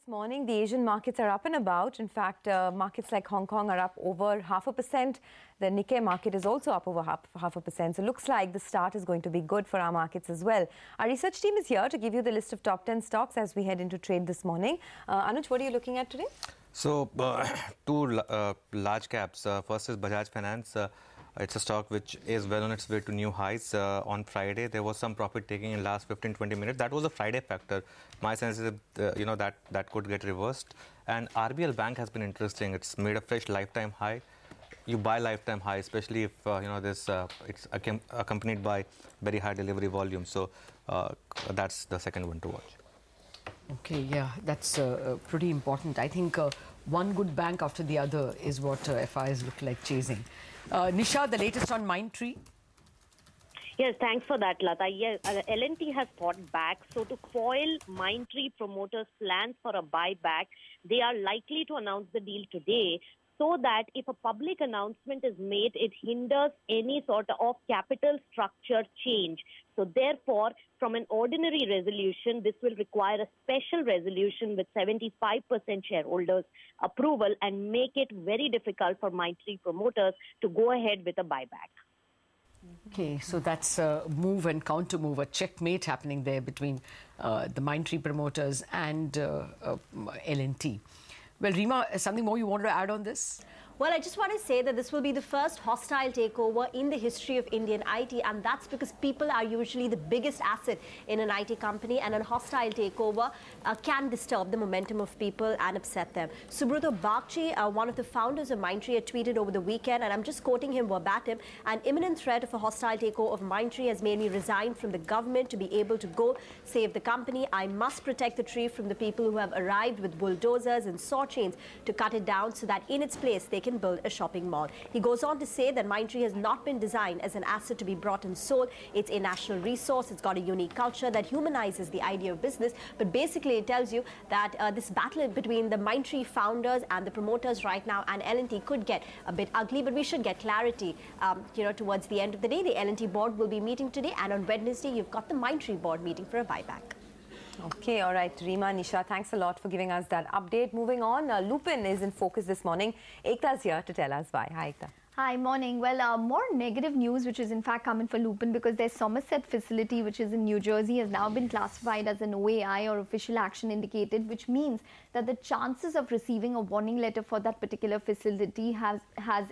This morning, the Asian markets are up and about. In fact, markets like Hong Kong are up over 0.5%. The Nikkei market is also up over half a percent. So it looks like the start is going to be good for our markets as well. Our research team is here to give you the list of top 10 stocks as we head into trade this morning. Anuj, what are you looking at today? So, two large caps. First is Bajaj Finance. It's a stock which is well on its way to new highs. On Friday, there was some profit taking in last 15-20 minutes. That was a Friday factor. My sense is, that could get reversed. And RBL Bank has been interesting. It's made a fresh lifetime high. You buy lifetime high, especially if it's accompanied by very high delivery volume. So that's the second one to watch. Okay, yeah, that's pretty important. I think one good bank after the other is what FIs look like chasing. Nisha, the latest on Mindtree. Yes, thanks for that, Lata. Yes, L&T has fought back. So to foil Mindtree promoters' plans for a buyback, they are likely to announce the deal today, so that if a public announcement is made, it hinders any sort of capital structure change. So therefore, from an ordinary resolution, this will require a special resolution with 75% shareholders' approval and make it very difficult for Mindtree promoters to go ahead with a buyback. Okay, so that's a move and counter move, a checkmate happening there between the Mindtree promoters and L&T. Well, Rima, something more you wanted to add on this? Well, I just want to say that this will be the first hostile takeover in the history of Indian IT, and that's because people are usually the biggest asset in an IT company, and a hostile takeover can disturb the momentum of people and upset them. Subrata Bagchi, one of the founders of Mindtree, had tweeted over the weekend, and I'm just quoting him verbatim, "An imminent threat of a hostile takeover of Mindtree has made me resign from the government to be able to go save the company. I must protect the tree from the people who have arrived with bulldozers and saw chains to cut it down so that in its place they can build a shopping mall." He goes on to say that Mindtree has not been designed as an asset to be brought and sold. It's a national resource. It's got a unique culture that humanizes the idea of business. But basically, it tells you that this battle between the Mindtree founders and the promoters right now and L&T could get a bit ugly. But we should get clarity, towards the end of the day. The L&T board will be meeting today, and on Wednesday, you've got the Mindtree board meeting for a buyback. Okay, all right, Rima, Nisha, thanks a lot for giving us that update. Moving on, Lupin is in focus this morning. Ekta's here to tell us why. Hi, Ekta. Hi, morning. Well, more negative news, which is in fact coming for Lupin, because their Somerset facility, which is in New Jersey, has now been classified as an OAI, or official action indicated, which means that the chances of receiving a warning letter for that particular facility has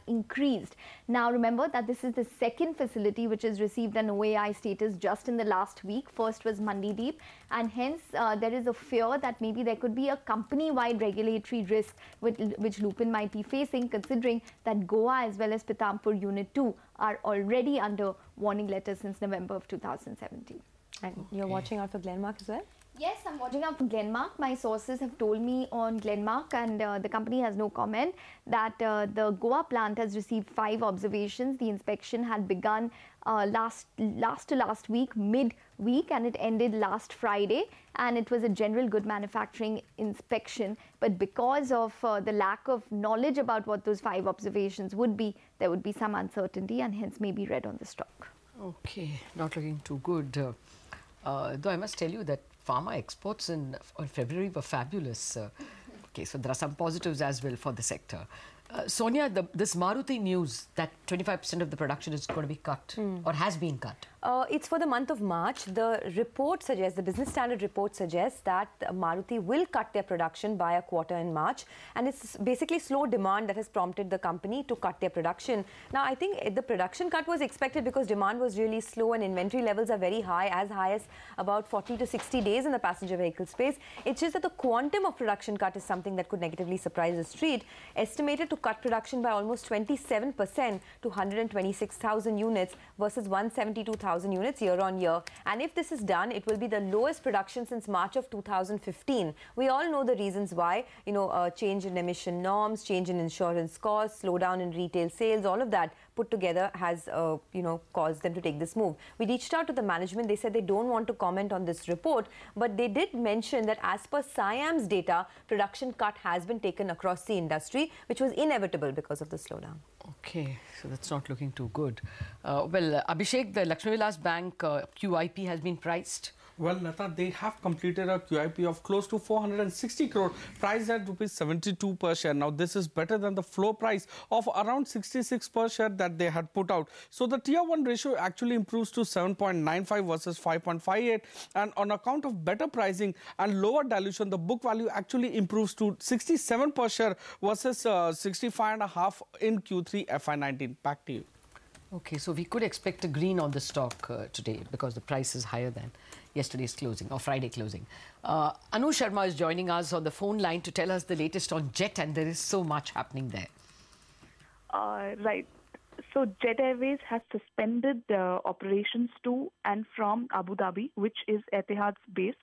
increased. Now, remember that this is the second facility which has received an OAI status just in the last week. First was Mandideep, and hence there is a fear that maybe there could be a company-wide regulatory risk which Lupin might be facing, considering that Goa as well as Pithampur Unit 2 are already under warning letters since November of 2017. And you're watching out for Glenmark as well? Yes, I'm watching out for Glenmark. My sources have told me on Glenmark, and the company has no comment, that the Goa plant has received 5 observations. The inspection had begun last week, mid-week, and it ended last Friday. And it was a general good manufacturing inspection. But because of the lack of knowledge about what those 5 observations would be, there would be some uncertainty, and hence may be red on the stock. Okay, not looking too good. Though I must tell you that pharma exports in February were fabulous. Okay, so there are some positives as well for the sector. Sonia, this Maruti news that 25% of the production is going to be cut or has been cut. It's for the month of March. The report suggests, the Business Standard report suggests that Maruti will cut their production by a quarter in March. And it's basically slow demand that has prompted the company to cut their production. Now, I think the production cut was expected because demand was really slow and inventory levels are very high as about 40 to 60 days in the passenger vehicle space. It's just that the quantum of production cut is something that could negatively surprise the street. Estimated to cut production by almost 27% to 126,000 units versus 172,000 units year on year. And if this is done, it will be the lowest production since March of 2015. We all know the reasons why, change in emission norms, change in insurance costs, slowdown in retail sales, all of that put together has, caused them to take this move. We reached out to the management. They said they don't want to comment on this report, but they did mention that as per SIAM's data, production cut has been taken across the industry, which was inevitable because of the slowdown. Okay, so that's not looking too good. Abhishek, the Lakshmi Vilas Bank QIP has been priced. Well, Lata, they have completed a QIP of close to 460 crore, priced at rupees 72 per share. Now, this is better than the floor price of around 66 per share that they had put out. So, the Tier 1 ratio actually improves to 7.95 versus 5.58. And on account of better pricing and lower dilution, the book value actually improves to 67 per share versus 65.5 in Q3 FY19. Back to you. Okay, so we could expect a green on the stock today because the price is higher than yesterday's closing or Friday closing. Anu Sharma is joining us on the phone line to tell us the latest on Jet, and there is so much happening there. Right. So Jet Airways has suspended operations to and from Abu Dhabi, which is Etihad's base.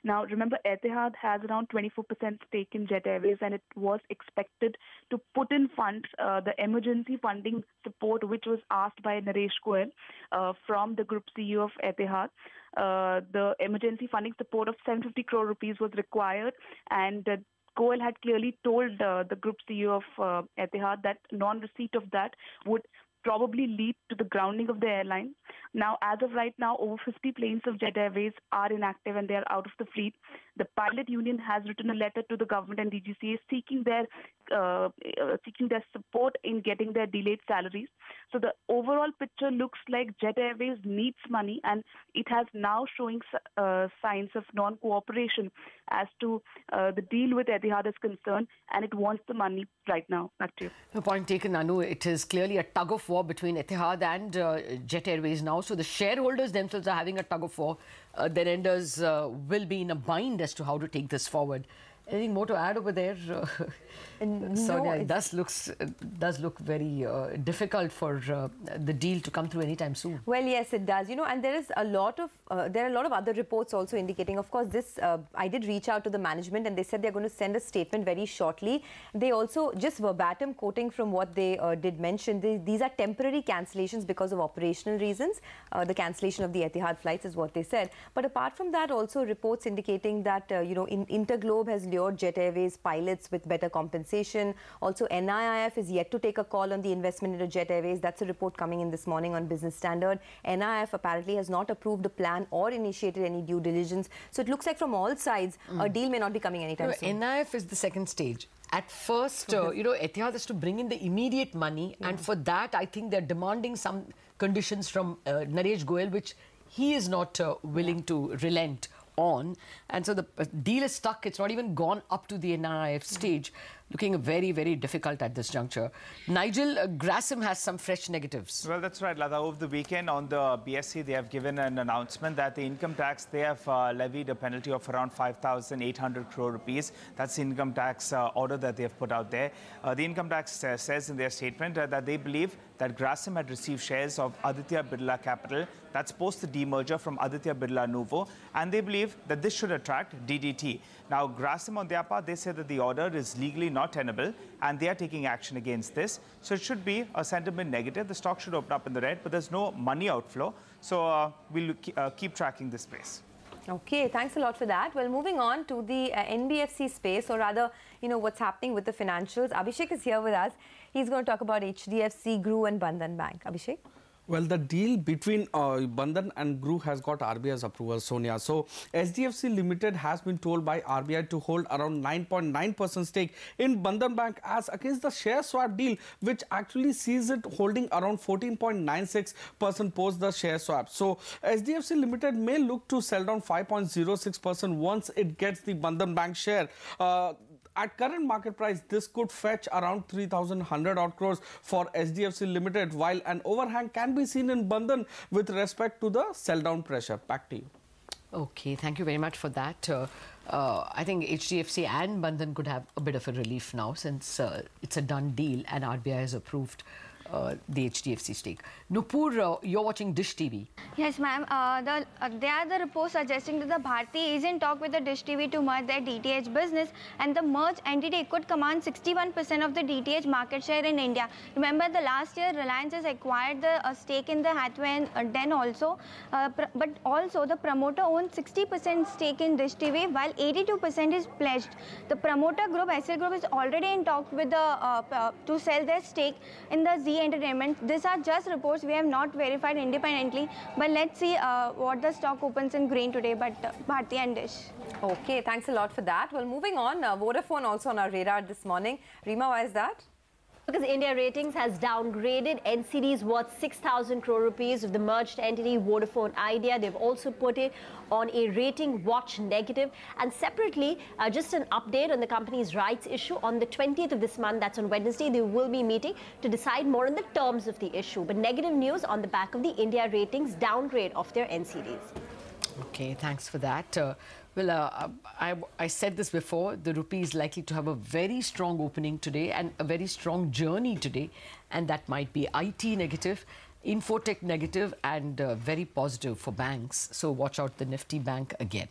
Now, remember, Etihad has around 24% stake in Jet Airways, and it was expected to put in funds, the emergency funding support, which was asked by Naresh Goyal from the group CEO of Etihad. The emergency funding support of 750 crore rupees was required, and Goyal had clearly told the group CEO of Etihad that non-receipt of that would probably lead to the grounding of the airline. Now, as of right now, over 50 planes of Jet Airways are inactive and they are out of the fleet. The pilot union has written a letter to the government and DGCA seeking their support in getting their delayed salaries. So the overall picture looks like Jet Airways needs money, and it has now showing signs of non-cooperation as to the deal with Etihad is concerned, and it wants the money right now. Back to you. No, point taken, Anu. It is clearly a tug of war between Etihad and Jet Airways now. So the shareholders themselves are having a tug of war. Their lenders will be in a bind as to how to take this forward. Anything more to add over there? Sonia, it does look very difficult for the deal to come through anytime soon. Well, yes, it does. You know, and there are a lot of other reports also indicating. Of course, this I did reach out to the management, and they said they're going to send a statement very shortly. They also, just verbatim quoting from what they did mention, these are temporary cancellations because of operational reasons. The cancellation of the Etihad flights is what they said. But apart from that, also reports indicating that you know, Interglobe has lured Jet Airways pilots with better compensation. Also, NIIF is yet to take a call on the investment into Jet Airways. That's a report coming in this morning on Business Standard. NIIF apparently has not approved a plan or initiated any due diligence. So it looks like from all sides, a deal may not be coming anytime soon. NIIF is the second stage. At first, you know, Etihad has to bring in the immediate money, and for that, I think they're demanding some conditions from Naresh Goyal, which he is not willing to relent on, and so the deal is stuck. It's not even gone up to the NIIF stage. Looking very, very difficult at this juncture. Nigel, Grasim has some fresh negatives. Well, that's right, Lada. Over the weekend on the BSE, they have given an announcement that the income tax, they have levied a penalty of around 5,800 crore rupees. That's the income tax order that they have put out there. The income tax says in their statement that they believe that Grasim had received shares of Aditya Birla Capital. That's post the demerger from Aditya Birla Nuvo. And they believe that this should attract DDT. Now, Grasim on their part, they say that the order is legally not tenable and they are taking action against this. So it should be a sentiment negative. The stock should open up in the red, but there's no money outflow. So we'll keep tracking this space. Okay, thanks a lot for that. Well, moving on to the NBFC space, or rather, you know, what's happening with the financials. Abhishek is here with us. He's going to talk about HDFC, GRU and Bandhan Bank. Abhishek? Well, the deal between Bandhan and GRU has got RBI's approval, Sonia. So, HDFC Limited has been told by RBI to hold around 9.9% stake in Bandhan Bank as against the share swap deal, which actually sees it holding around 14.96% post the share swap. So, HDFC Limited may look to sell down 5.06% once it gets the Bandhan Bank share. At current market price, this could fetch around 3,100 odd crores for HDFC Limited, while an overhang can be seen in Bandhan with respect to the sell down pressure. Back to you. Okay, thank you very much for that. I think HDFC and Bandhan could have a bit of a relief now since it's a done deal and RBI has approved the HDFC stake. Nupur, you're watching Dish TV. Yes, ma'am. There are the reports suggesting that the Bharti is in talk with the Dish TV to merge their DTH business, and the merged entity could command 61% of the DTH market share in India. Remember, the last year Reliance has acquired the stake in the Hathway and then also, but also the promoter owns 60% stake in Dish TV, while 82% is pledged. The promoter group, SL Group, is already in talks with the to sell their stake in the Z Z Entertainment. These are just reports we have not verified independently. But let's see what the stock opens in green today. But Bharti and Dish. Okay, thanks a lot for that. Well, moving on, Vodafone also on our radar this morning. Rima, why is that? Because India Ratings has downgraded NCDs worth 6,000 crore rupees of the merged entity Vodafone Idea. They've also put it on a rating watch negative. And separately, just an update on the company's rights issue. On the 20th of this month, that's on Wednesday, they will be meeting to decide more on the terms of the issue. But negative news on the back of the India Ratings downgrade of their NCDs. Okay, thanks for that. I said this before, the rupee is likely to have a very strong opening today and a very strong journey today, and that might be IT negative, infotech negative, and very positive for banks. So watch out the Nifty Bank again.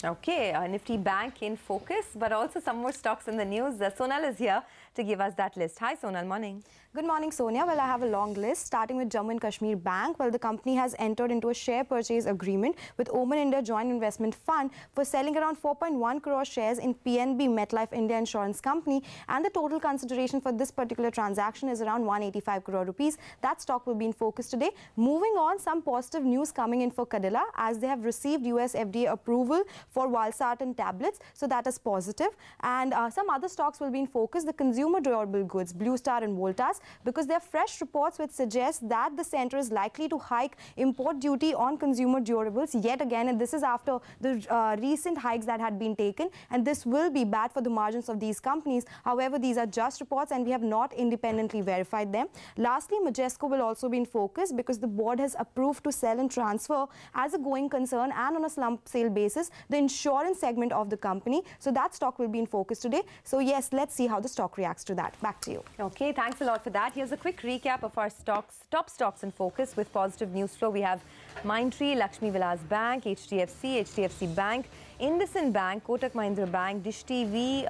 Okay, Nifty Bank in focus, but also some more stocks in the news. Sonal is here to give us that list. Hi, Sonal. Morning. Good morning, Sonia. Well, I have a long list, starting with Jammu and Kashmir Bank. Well, the company has entered into a share purchase agreement with Oman India Joint Investment Fund for selling around 4.1 crore shares in PNB MetLife India Insurance Company. And the total consideration for this particular transaction is around 185 crore rupees. That stock will be in focus today. Moving on, some positive news coming in for Cadila as they have received US FDA approval for Valsartan tablets. So that is positive. And some other stocks will be in focus. The consumer durable goods, Blue Star and Voltas, because there are fresh reports which suggest that the centre is likely to hike import duty on consumer durables yet again, and this is after the recent hikes that had been taken, and this will be bad for the margins of these companies. However, these are just reports and we have not independently verified them. Lastly, Majesco will also be in focus because the board has approved to sell and transfer as a going concern and on a slump sale basis the insurance segment of the company. So that stock will be in focus today. So yes, let's see how the stock reacts to that. Back to you. Okay, thanks a lot for that. Here's a quick recap of our stocks, top stocks in focus with positive news flow. We have Mindtree, Lakshmi Vilas Bank, HDFC Bank, IndusInd Bank, Kotak Mahindra Bank, Dish TV,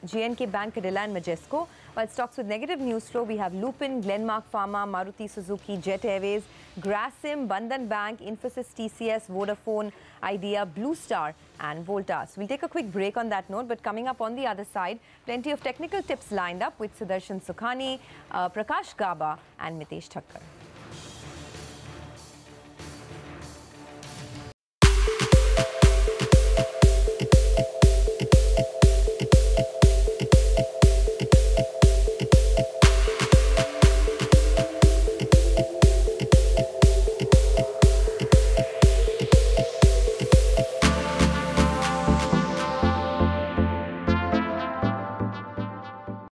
JNK Bank, Cadila and Majesco. While stocks with negative news flow, we have Lupin, Glenmark Pharma, Maruti Suzuki, Jet Airways, Grasim, Bandhan Bank, Infosys, TCS, Vodafone Idea, Blue Star and Voltas. We'll take a quick break on that note, but coming up on the other side, plenty of technical tips lined up with Sudarshan Sukhani, Prakash Gaba and Mitesh Thakkar.